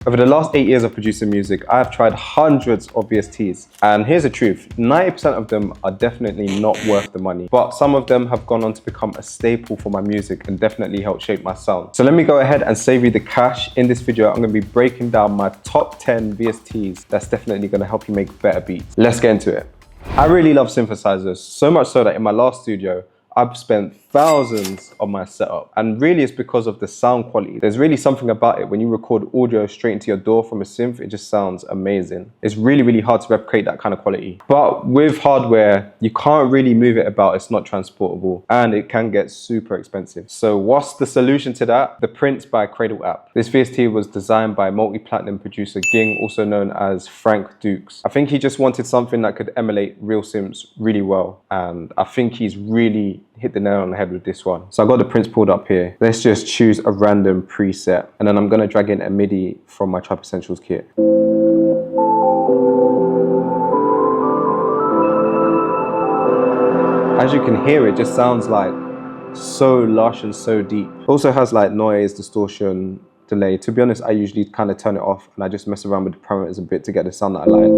Over the last 8 years of producing music, I have tried hundreds of VSTs. And here's the truth, 90% of them are definitely not worth the money. But some of them have gone on to become a staple for my music and definitely helped shape my sound. So let me go ahead and save you the cash. In this video, I'm going to be breaking down my top 10 VSTs that's definitely going to help you make better beats. Let's get into it. I really love synthesizers, so much so that in my last studio, I've spent thousands on my setup, and really it's because of the sound quality. There's really something about it. When you record audio straight into your DAW from a synth, it just sounds amazing. It's really hard to replicate that kind of quality. But with hardware, you can't really move it about. It's not transportable and it can get super expensive. So what's the solution to that? The Prince by Cradle app. This VST was designed by multi-platinum producer Ging, also known as Frank Dukes. I think he just wanted something that could emulate real synths really well, and I think he's really hit the nail on the head with this one. So I got the Prince pulled up here. Let's just choose a random preset, and then I'm gonna drag in a MIDI from my Trap Essentials kit. As you can hear, it just sounds like so lush and so deep. Also has like noise, distortion, delay. To be honest, I usually kind of turn it off and I just mess around with the parameters a bit to get the sound that I like.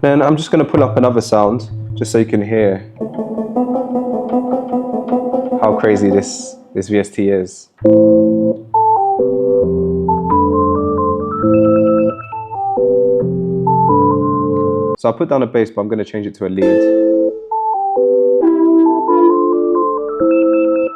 Then I'm just going to pull up another sound just so you can hear how crazy this VST is. So I put down a bass, but I'm going to change it to a lead.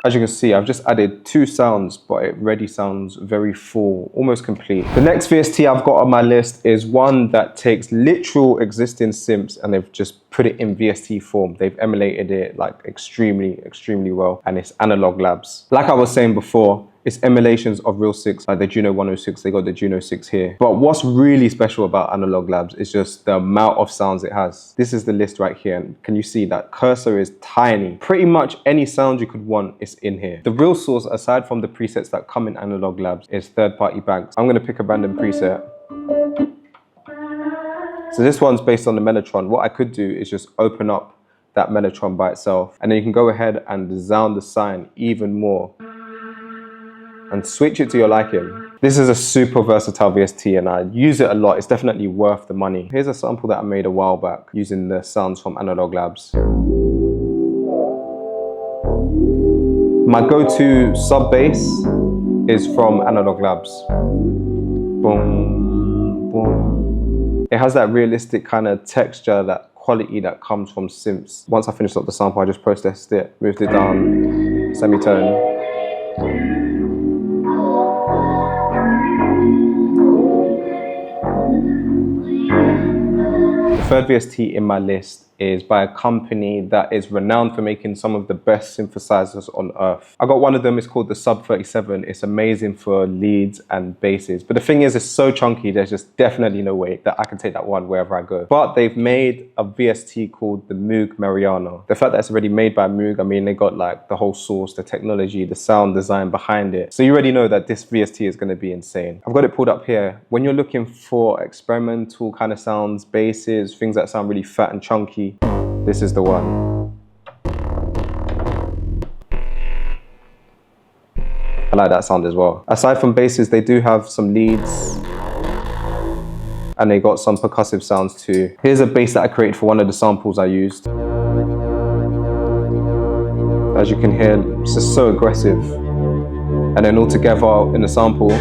As you can see, I've just added 2 sounds, but it already sounds very full, almost complete. The next VST I've got on my list is one that takes literal existing synths and they've just put it in VST form. They've emulated it like extremely well, and it's Analog Labs. Like I was saying before, it's emulations of real 6, like the Juno 106, they got the Juno 6 here. But what's really special about Analog Labs is just the amount of sounds it has. This is the list right here, and can you see that cursor is tiny? Pretty much any sound you could want is in here. The real source, aside from the presets that come in Analog Labs, is third-party banks. I'm gonna pick a random preset. So this one's based on the Mellotron. What I could do is just open up that Mellotron by itself, and then you can go ahead and sound the sine even more and switch it to your liking. This is a super versatile VST and I use it a lot. It's definitely worth the money. Here's a sample that I made a while back using the sounds from Analog Labs. My go-to sub bass is from Analog Labs. Boom, boom. It has that realistic kind of texture, that quality that comes from synths. Once I finished up the sample, I just processed it, moved it down, semitone. The third VST in my list is by a company that is renowned for making some of the best synthesizers on earth. I got one of them, it's called the Sub 37. It's amazing for leads and basses. But the thing is, it's so chunky, there's just definitely no way that I can take that one wherever I go. But they've made a VST called the Moog Mariano. The fact that it's already made by Moog, I mean, they got like the whole source, the technology, the sound design behind it. So you already know that this VST is gonna be insane. I've got it pulled up here. When you're looking for experimental kind of sounds, basses, things that sound really fat and chunky, this is the one. I like that sound as well. Aside from basses, they do have some leads and they got some percussive sounds too. Here's a bass that I created for one of the samples I used. As you can hear, it's just so aggressive. And then all together in the sample,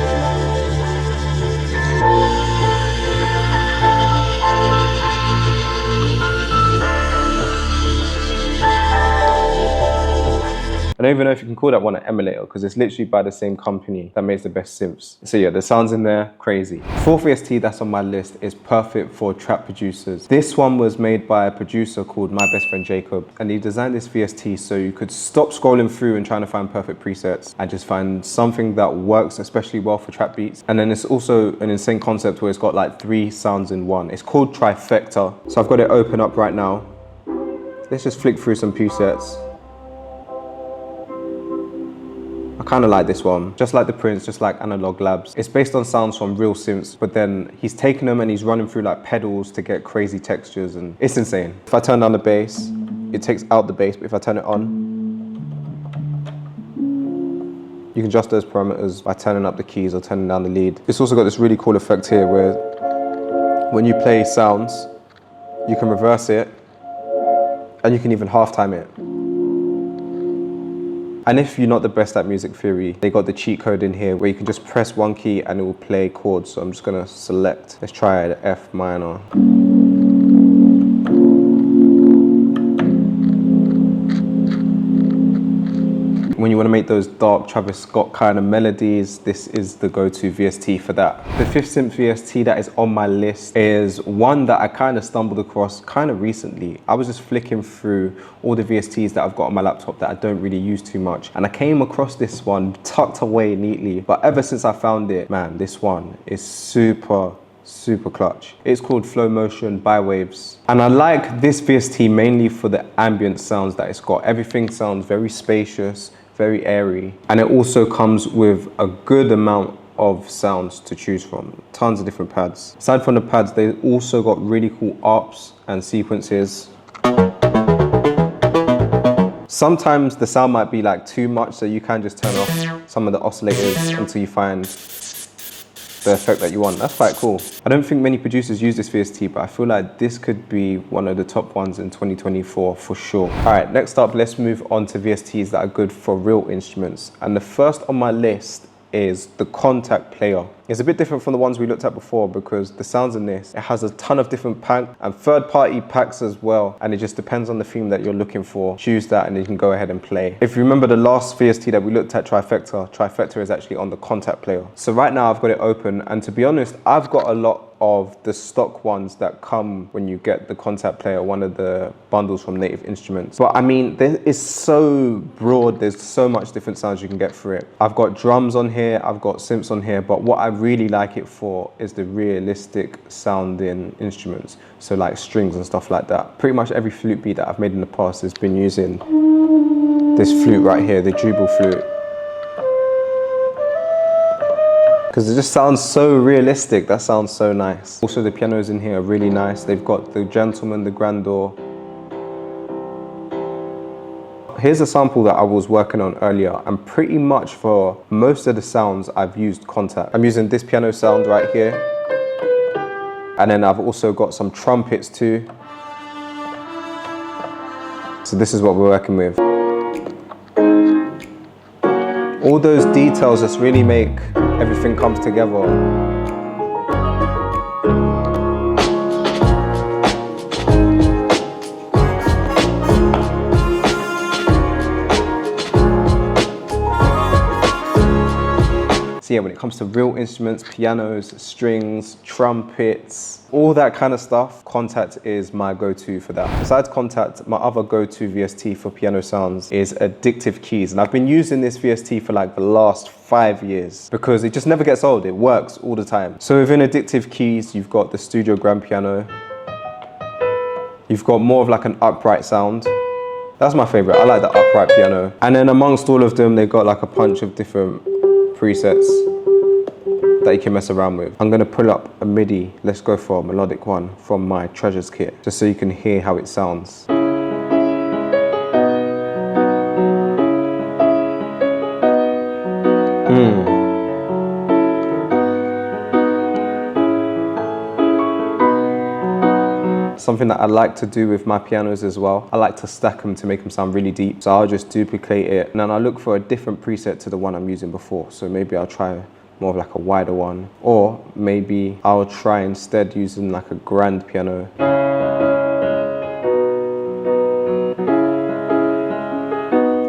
I don't even know if you can call that one an emulator because it's literally by the same company that makes the best synths. So yeah, the sounds in there, crazy. Fourth VST that's on my list is perfect for trap producers. This one was made by a producer called My Best Friend Jacob, and he designed this VST so you could stop scrolling through and trying to find perfect presets and just find something that works especially well for trap beats. And then it's also an insane concept where it's got like 3 sounds in one. It's called Trifecta. So I've got it open up right now. Let's just flick through some presets. I kind of like this one, just like the Prince, just like Analog Labs. It's based on sounds from real synths, but then he's taken them and he's running through like pedals to get crazy textures, and it's insane. If I turn down the bass, it takes out the bass, but if I turn it on, You can adjust those parameters by turning up the keys or turning down the lead. It's also got this really cool effect here where when you play sounds, you can reverse it and you can even half-time it. And if you're not the best at music theory, they got the cheat code in here where you can just press one key and it will play chords. So I'm just gonna select, let's try the F minor. When you want to make those dark Travis Scott kind of melodies, this is the go-to VST for that. The 5th synth VST that is on my list is one that I kind of stumbled across kind of recently. I was just flicking through all the VSTs that I've got on my laptop that I don't really use too much. And I came across this one tucked away neatly. But ever since I found it, man, this one is super clutch. It's called Flow Motion by Waves. And I like this VST mainly for the ambient sounds that it's got. Everything sounds very spacious, very airy. And it also comes with a good amount of sounds to choose from. Tons of different pads. Aside from the pads, they also got really cool ARPs and sequences. Sometimes the sound might be like too much, so you can just turn off some of the oscillators until you find the effect that you want. That's quite cool. I don't think many producers use this VST, but I feel like this could be one of the top ones in 2024 for sure. All right, next up, let's move on to VSTs that are good for real instruments. And the first on my list is the Contact Player. It's a bit different from the ones we looked at before because the sounds in this, it has a ton of different packs and third-party packs as well. And it just depends on the theme that you're looking for. Choose that and you can go ahead and play. If you remember the last VST that we looked at, Trifecta is actually on the Contact Player. So right now I've got it open, and to be honest, I've got a lot of the stock ones that come when you get the Contact Player, one of the bundles from Native Instruments. But I mean, it's so broad, there's so much different sounds you can get through it. I've got drums on here, I've got synths on here, but what I really like it for is the realistic sounding instruments. So like strings and stuff like that. Pretty much every flute beat that I've made in the past has been using this flute right here, the Jubal flute. Because it just sounds so realistic. That sounds so nice. Also, the pianos in here are really nice. They've got the Gentleman, the Grandeur. Here's a sample that I was working on earlier, and pretty much for most of the sounds, I've used Contact. I'm using this piano sound right here. And then I've also got some trumpets too. So this is what we're working with. All those details just really make everything comes together. So yeah, when it comes to real instruments, pianos, strings, trumpets, all that kind of stuff, Contact is my go-to for that. Besides Contact, my other go-to VST for piano sounds is Addictive Keys. And I've been using this VST for like the last 5 years because it just never gets old. It works all the time. So within Addictive Keys, you've got the Studio Grand Piano. You've got more of like an upright sound. That's my favorite. I like the upright piano. And then amongst all of them, they've got like a bunch of different presets that you can mess around with. I'm gonna pull up a MIDI. Let's go for a melodic one from my Treasures kit, just so you can hear how it sounds. Something that I like to do with my pianos as well, I like to stack them to make them sound really deep. So I'll just duplicate it and then I'll look for a different preset to the one I'm using before. So maybe I'll try more of like a wider one, or maybe I'll try instead using like a grand piano.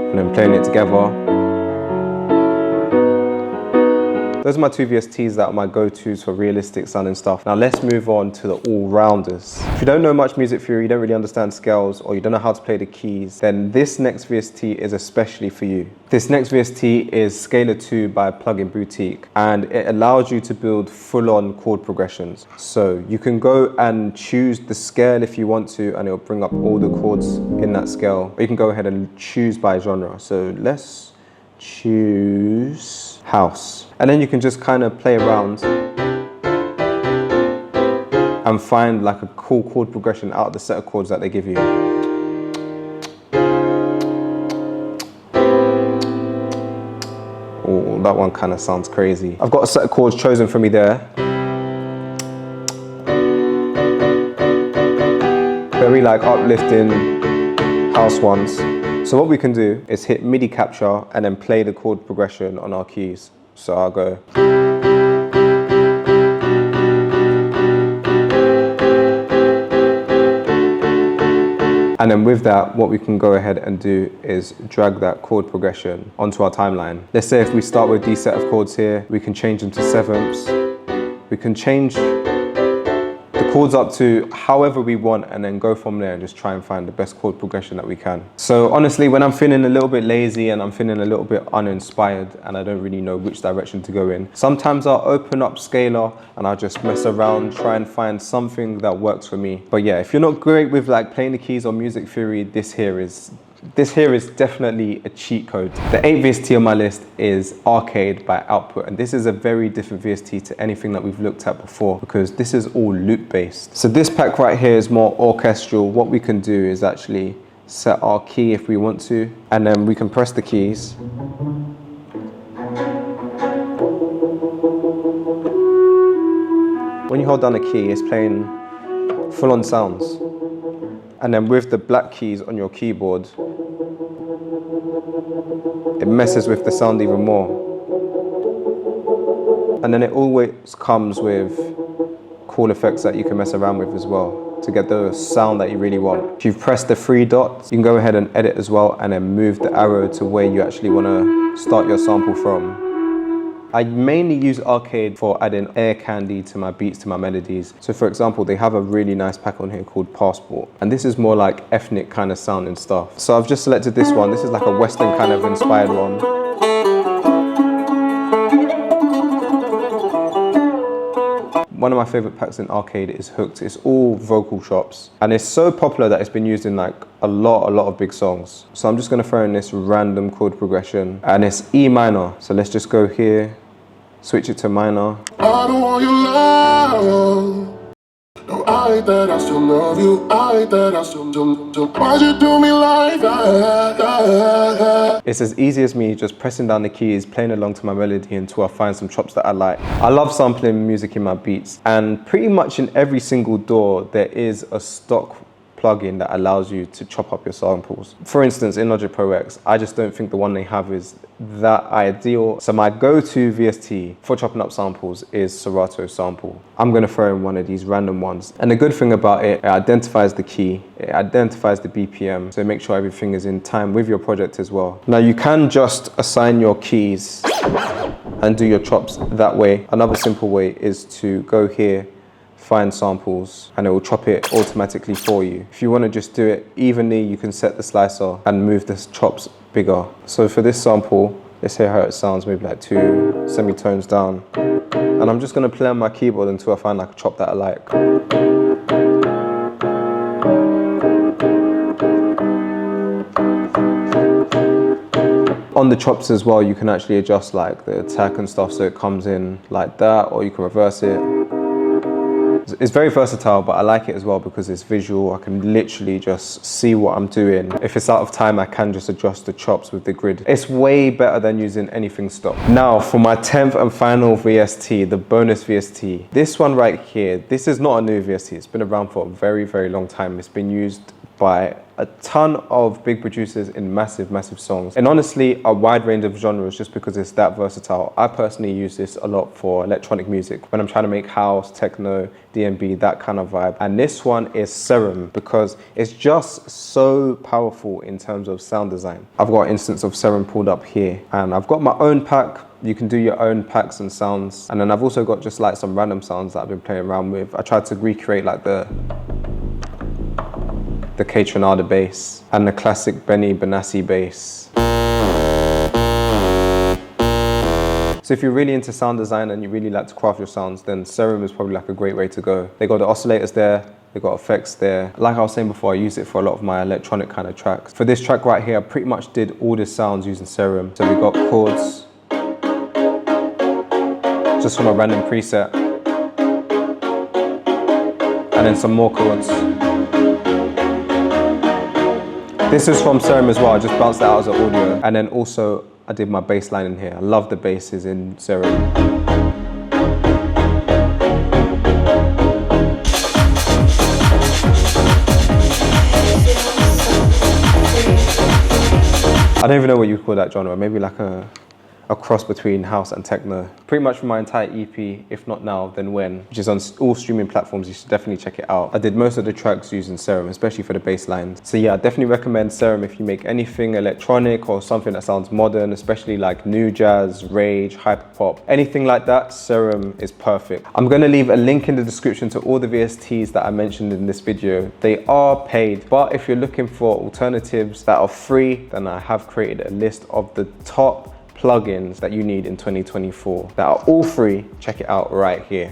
And then playing it together. Those are my two VSTs that are my go-tos for realistic sounding stuff. Now let's move on to the all-rounders. If you don't know much music theory, you don't really understand scales, or you don't know how to play the keys, then this next VST is especially for you. This next VST is Scalar 2 by Plugin Boutique, and it allows you to build full-on chord progressions. So you can go and choose the scale if you want to, and it'll bring up all the chords in that scale. Or you can go ahead and choose by genre. So let's choose house. And then you can just kind of play around and find like a cool chord progression out of the set of chords that they give you. Oh, that one kind of sounds crazy. I've got a set of chords chosen for me there. Very like uplifting house ones. So what we can do is hit MIDI capture and then play the chord progression on our keys. So I'll go. And then with that, what we can go ahead and do is drag that chord progression onto our timeline. Let's say if we start with these set of chords here, we can change them to sevenths. We can change the chords up to however we want and then go from there and just try and find the best chord progression that we can. So honestly, when I'm feeling a little bit lazy and I'm feeling a little bit uninspired and I don't really know which direction to go in, sometimes I'll open up Scalar and I'll just mess around, try and find something that works for me. But yeah, if you're not great with like playing the keys or music theory, this here is definitely a cheat code. The 8th VST on my list is Arcade by Output, and this is a very different VST to anything that we've looked at before because this is all loop based. So this pack right here is more orchestral. What we can do is actually set our key if we want to, and then we can press the keys. When you hold down a key, it's playing full-on sounds. And then with the black keys on your keyboard, it messes with the sound even more. And then it always comes with cool effects that you can mess around with as well to get the sound that you really want. If you've pressed the 3 dots, you can go ahead and edit as well and then move the arrow to where you actually want to start your sample from. I mainly use Arcade for adding air candy to my beats, to my melodies. So for example, they have a really nice pack on here called Passport. And this is more like ethnic kind of sound and stuff. So I've just selected this one. This is like a Western kind of inspired one. One of my favorite packs in Arcade is Hooked. It's all vocal chops. And it's so popular that it's been used in like a lot of big songs. So I'm just gonna throw in this random chord progression and it's E minor. So let's just go here, switch it to minor. I don't want your love. No, I hate that I still love you. I hate that I still why'd you do me like that? It's as easy as me just pressing down the keys, playing along to my melody until I find some chops that I like. I love sampling music in my beats, and pretty much in every single DAW there is a stock plugin that allows you to chop up your samples. For instance, in Logic Pro X, I just don't think the one they have is that ideal. So my go-to VST for chopping up samples is Serato Sample. I'm gonna throw in one of these random ones. And the good thing about it, it identifies the key, it identifies the BPM, so make sure everything is in time with your project as well. Now you can just assign your keys and do your chops that way. Another simple way is to go here, find samples, and it will chop it automatically for you. If you want to just do it evenly, you can set the slicer and move the chops bigger. So for this sample, let's hear how it sounds, maybe like 2 semitones down. And I'm just going to play on my keyboard until I find like a chop that I like. On the chops as well, you can actually adjust like the attack and stuff so it comes in like that, or you can reverse it. It's very versatile, but I like it as well because it's visual. I can literally just see what I'm doing. If it's out of time, I can just adjust the chops with the grid. It's way better than using anything stock. Now for my 10th and final VST, the bonus VST. This one right here, this is not a new VST. It's been around for a very long time. It's been used by a ton of big producers in massive songs, and honestly a wide range of genres just because it's that versatile. I personally use this a lot for electronic music when I'm trying to make house, techno, D&B, that kind of vibe. And this one is Serum because it's just so powerful in terms of sound design. I've got an instance of Serum pulled up here, and I've got my own pack. You can do your own packs and sounds, and then I've also got just like some random sounds that I've been playing around with. I tried to recreate like the K Tronada bass and the classic Benny Benassi bass. So if you're really into sound design and you really like to craft your sounds, then Serum is probably like a great way to go. They got the oscillators there, they got effects there. Like I was saying before, I use it for a lot of my electronic kind of tracks. For this track right here, I pretty much did all the sounds using Serum. So we got chords, just from a random preset, and then some more chords. This is from Serum as well. I just bounced that out as an audio, and then also I did my bass line in here. I love the basses in Serum. I don't even know what you call that genre, maybe like a cross between house and techno. Pretty much for my entire EP, if not now, then when, which is on all streaming platforms. You should definitely check it out. I did most of the tracks using Serum, especially for the bass lines. So yeah, I definitely recommend Serum if you make anything electronic or something that sounds modern, especially like new jazz, rage, hyperpop, anything like that. Serum is perfect. I'm gonna leave a link in the description to all the VSTs that I mentioned in this video. They are paid, but if you're looking for alternatives that are free, then I have created a list of the top plugins that you need in 2024 that are all free. Check it out right here.